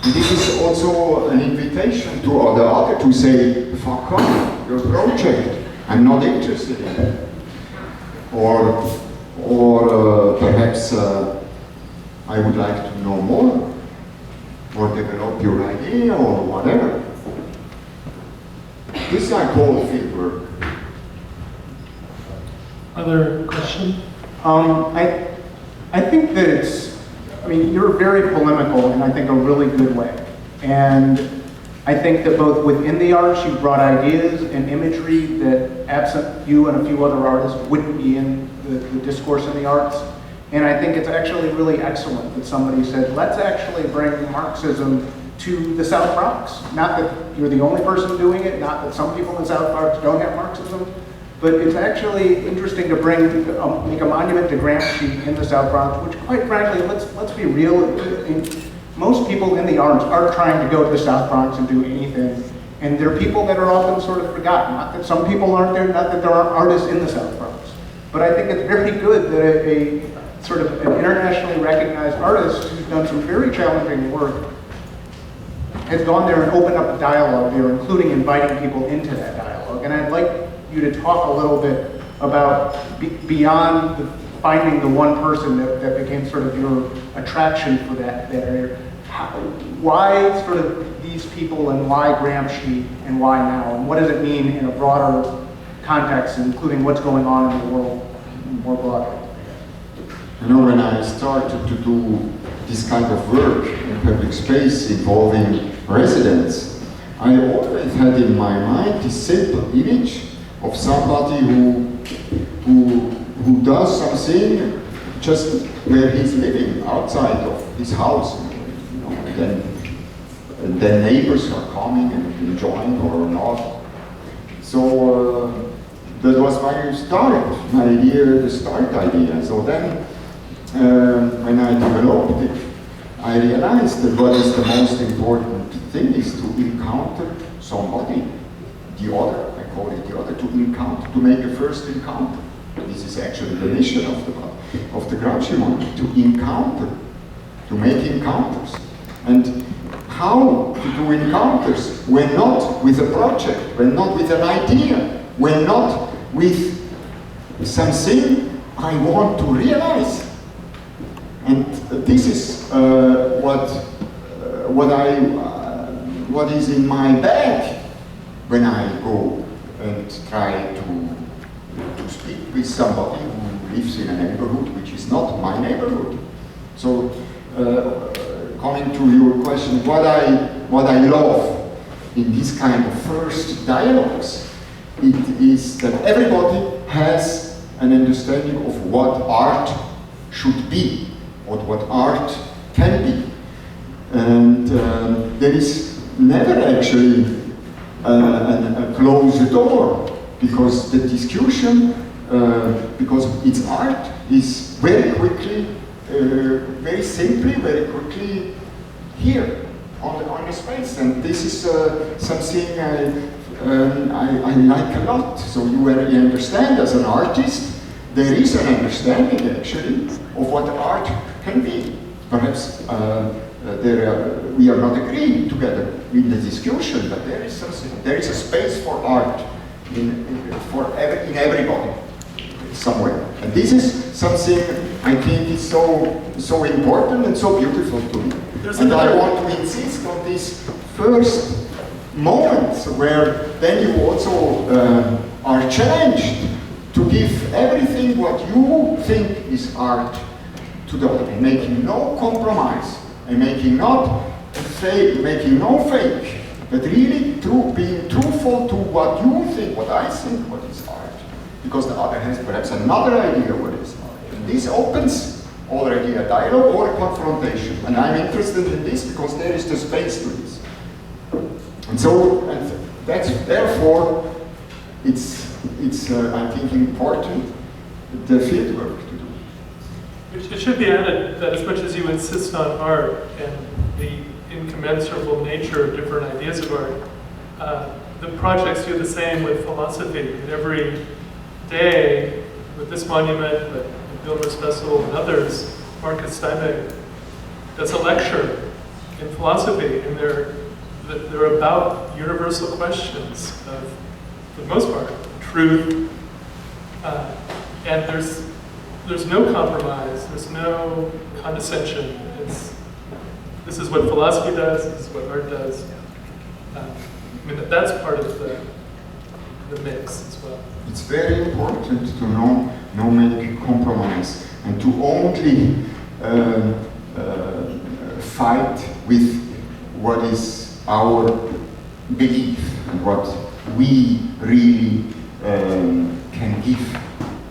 And this is also an invitation to the other to say, fuck off, your project, I'm not interested in it. Or perhaps I would like to know more, or develop your idea, or whatever. This I call field work. Other question? I think that I mean, you're very polemical in, I think, a really good way. And I think that both within the arts, you've brought ideas and imagery that, absent you and a few other artists, wouldn't be in the discourse in the arts. And I think it's actually really excellent that somebody said, let's actually bring Marxism to the South Bronx. Not that you're the only person doing it, not that some people in South Bronx don't have Marxism, but it's actually interesting to make a monument to Gramsci in the South Bronx, which quite frankly, let's be real, most people in the arts aren't trying to go to the South Bronx and do anything. And there are people that are often sort of forgotten. Not that some people aren't there, not that there aren't artists in the South Bronx. But I think it's very good that a sort of an internationally recognized artist who's done some very challenging work has gone there and opened up a dialogue there, including inviting people into that dialogue. And I'd like you to talk a little bit about beyond finding the one person that became sort of your attraction for that area. Why sort of these people, and why Gramsci, and why now? And what does it mean in a broader context, including what's going on in the world more broadly? You know, when I started to do this kind of work in public space involving residents, I always had in my mind this simple image of somebody who does something just where he's living, outside of his house, you know, and then neighbors are coming and enjoying or not. So that was my the start idea. So then, when I developed it, I realized that what is the most important thing is to encounter somebody, the other. I call it the other, to encounter, to make a first encounter. This is actually the mission of the Gramsci monument, to encounter, to make encounters. And how to do encounters when not with a project, when not with an idea, when not with something I want to realize. And this is what is in my bag when I go and try to speak with somebody who lives in a neighborhood which is not my neighborhood. So, coming to your question, what I love in this kind of first dialogues, it is that everybody has an understanding of what art should be, or what art can be. And there is never actually a closed door, because the discussion, because it's art, is very quickly, very simply, very quickly here on the space. And this is something I like a lot. So you already understand, as an artist, there is an understanding actually of what art can be. Perhaps we are not agreeing together in the discussion, but there is something. There is a space for art in everybody somewhere, and this is something I think is so important and so beautiful to me. And I want to insist on these first moments where then you also are challenged to give everything what you think is art to the other, making no compromise, and making no fake, but really being truthful to what you think, what I think, what is art. Because the other has perhaps another idea what is art. And this opens already a dialogue or a confrontation. And I'm interested in this because there is the space to this. And so, that's therefore, it's I think important, the field work to do. It should be added that as much as you insist on art and the incommensurable nature of different ideas of art, the projects do the same with philosophy. And every day, with this monument, but the Bilder's Festival and others, Marcus Steinbeck does a lecture in philosophy, and they're about universal questions of, for the most part, truth, and there's no compromise, there's no condescension. This is what philosophy does, this is what art does. I mean, that's part of the mix as well. It's very important to no make compromise and to only fight with what is our belief and what we really can give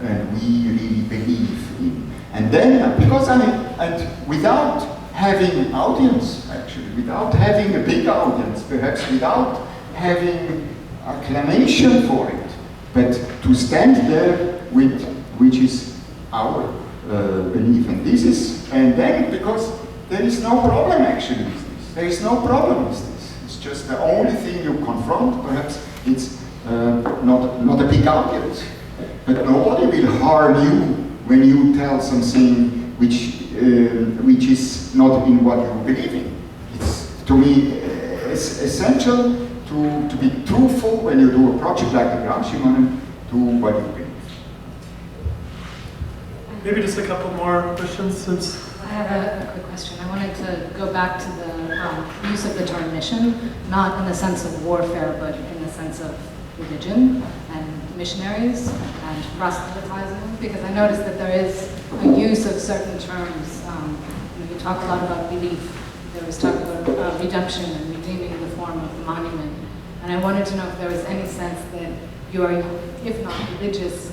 and we really believe in. And then, because and without having audience, actually, without having a big audience, perhaps without having acclamation for it, but to stand there with which is our belief. And this is, and then because there is no problem actually with this. There is no problem with this. It's just the only thing you confront. Perhaps it's not a big audience, but nobody will harm you when you tell something which is not in what you believe in. It's, to me, it's essential to be truthful when you do a project like the Gramsci Monument to what you believe. Maybe just a couple more questions since... I have a quick question. I wanted to go back to the use of the term mission, not in the sense of warfare, but in the sense of religion and missionaries and proselytizing, because I noticed that there is a use of certain terms. You talk a lot about belief. There was talk about redemption and redeeming the form of the monument. And I wanted to know if there was any sense that you are, if not religious,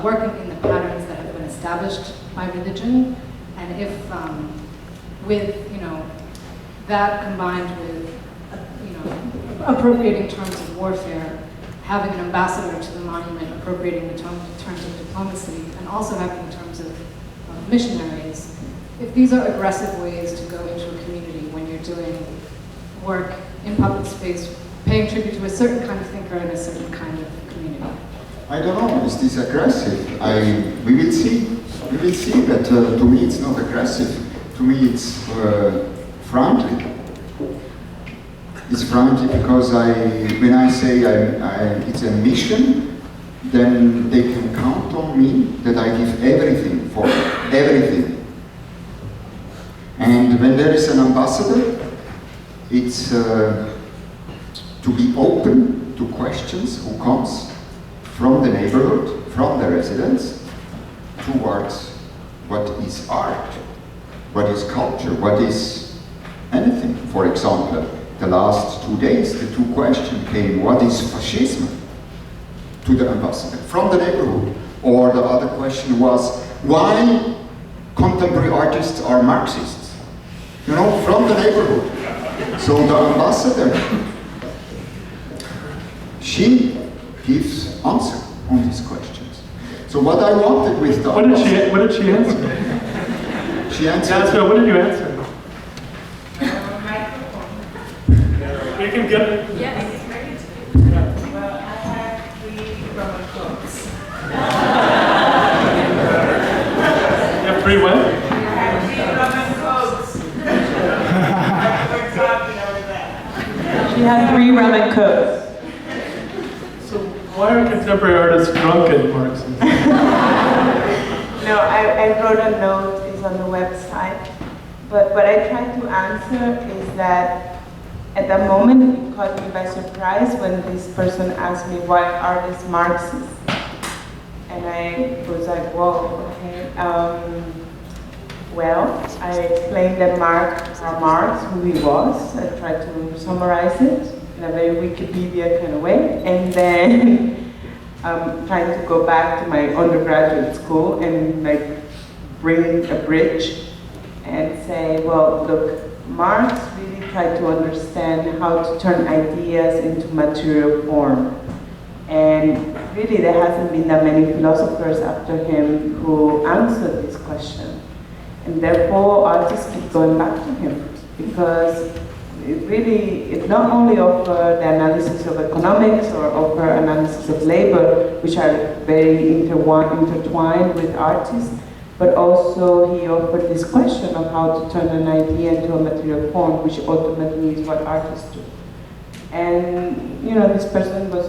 working in the patterns that have been established by religion, and if with that combined with appropriating terms of warfare, having an ambassador to the monument appropriating the terms of diplomacy, and also having in terms of missionaries, if these are aggressive ways to go into a community when you're doing work in public space, paying tribute to a certain kind of thinker in a certain kind of community. I don't know, is this aggressive? We will see. We will see, but to me it's not aggressive. To me it's friendly. It's friendly because when I say it's a mission, then they can count on me that I give everything for it, everything. And when there is an ambassador, it's to be open to questions who comes from the neighborhood, from the residents, towards what is art, what is culture, what is anything. For example, the last 2 days, the 2 questions came, what is fascism? To the ambassador, from the neighborhood. Or the other question was, why contemporary artists are Marxists? From the neighborhood. So the ambassador, she gives answer on these questions. So what I wanted with the What did she answer? She answered. Yeah, so what did you answer? You can get it. Yes. Well, I have 3 Roman cooks. You have 3 what? I have 3 Roman cooks. We're talking over that. She had 3 Roman cooks. So why are contemporary artists drunken, Marx? No, I wrote a note, it's on the website. But what I tried to answer is that at the moment it caught me by surprise when this person asked me why art is Marxist. And I was like, whoa, okay. Well, I explained that Marx, who he was. I tried to summarize it in a very Wikipedia kind of way. And then trying to go back to my undergraduate school and bring a bridge and say, well, look, Marx really tried to understand how to turn ideas into material form. And really there hasn't been that many philosophers after him who answered this question. And therefore artists keep going back to him because it not only offer the analysis of economics or offer analysis of labor, which are very intertwined with artists, But also he offered this question of how to turn an idea into a material form, which ultimately is what artists do. And this person was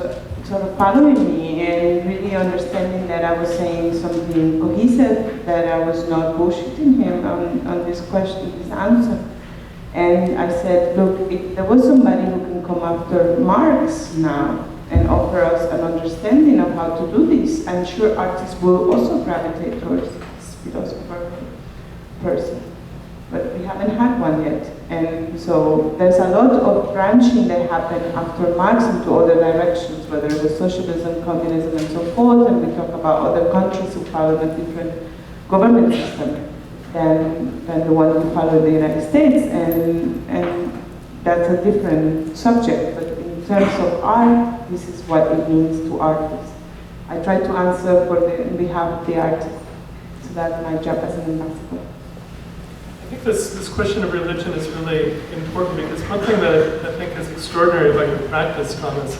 sort of following me and really understanding that I was saying something cohesive, that I was not bullshitting him on this question, this answer. And I said, look, if there was somebody who can come after Marx now and offer us an understanding of how to do this, I'm sure artists will also gravitate towards this philosopher person. But we haven't had one yet. And so there's a lot of branching that happened after Marx into other directions, whether it was socialism, communism, and so forth, and we talk about other countries who followed a different government system than the one we follow in the United States, and that's a different subject. But in terms of art, this is what it means to artists. I try to answer on behalf of the artists, so that's my job as an ambassador. I think this question of religion is really important, because one thing that I think is extraordinary about your practice, Thomas,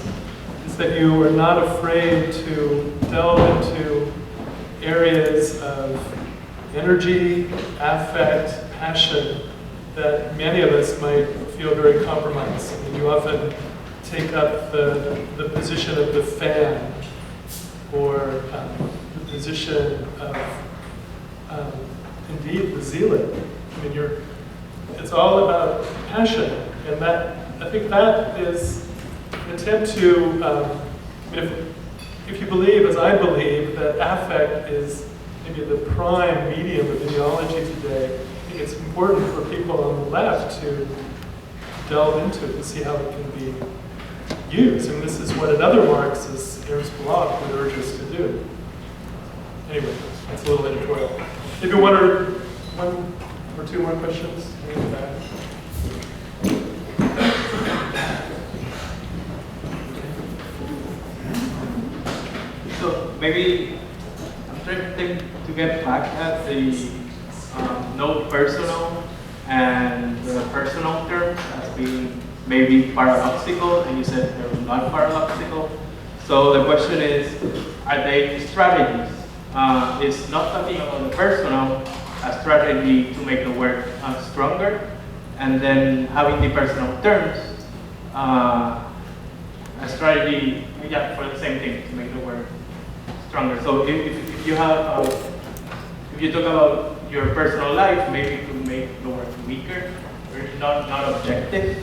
is that you are not afraid to delve into areas of energy, affect, passion that many of us might feel very compromised. I mean, you often take up the position of the fan, or the position of, indeed, the zealot. I mean, it's all about passion, and I think that is an attempt to, if you believe, as I believe, that affect is maybe the prime medium of ideology today, I think it's important for people on the left to delve into it and see how it can be used. And this is what another Marxist, Ernst Bloch, would urge us to do. Anyway, that's a little editorial. Maybe one or two more questions? So maybe I'm trying to get back at the no personal and the personal terms as being maybe paradoxical, and you said they're not paradoxical. So the question is, are they strategies? Is not talking about the personal a strategy to make the work stronger, and then having the personal terms a strategy, yeah, for the same thing, to make the work stronger. So if you have, if you talk about your personal life, maybe to make the work weaker or not objective.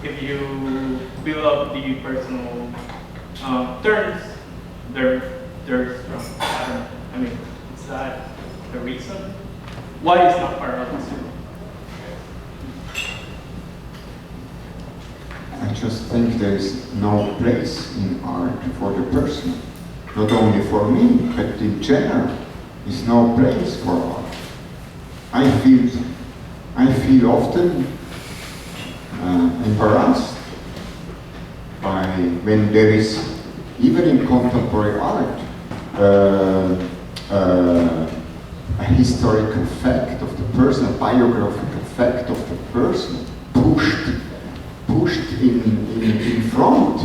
If you build up the personal terms, they're strong. I mean, is that the reason? Why is not paradoxical? I just think there is no place in art for the person. Not only for me, but in general, is no place for art. I feel often embarrassed by when there is, even in contemporary art, a historical fact of the person, a biographical fact of the person pushed in front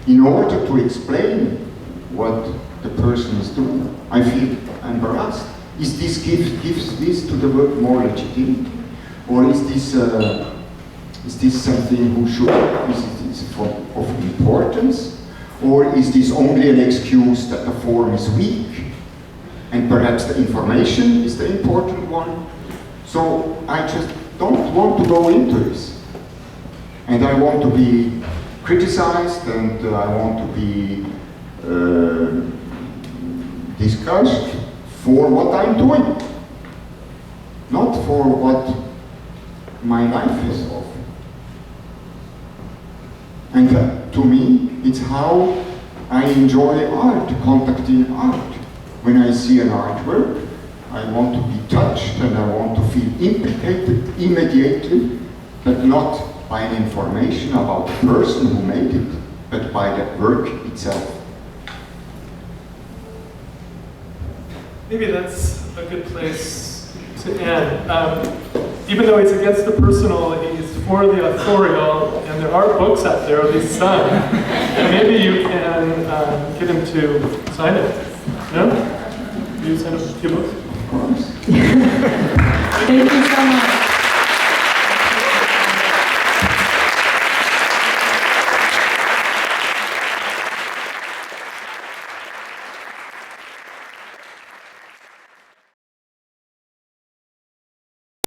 in order to explain what the person is doing. I feel embarrassed. Is this gives this to the work more legitimacy, or is this something who should is of importance, or is this only an excuse that the form is weak and perhaps the information is the important one? So I just don't want to go into this, and I want to be criticized, and I want to be discussed for what I'm doing, not for what my life is of. And to me, it's how I enjoy art, contacting art. When I see an artwork, I want to be touched and I want to feel implicated immediately, but not by an information about the person who made it, but by the work itself. Maybe that's a good place to end. Even though he's against the personal, he's for the authorial, and there are books out there, at least some. And maybe you can get him to sign it. No? views on your book? Of course. Thank you so much.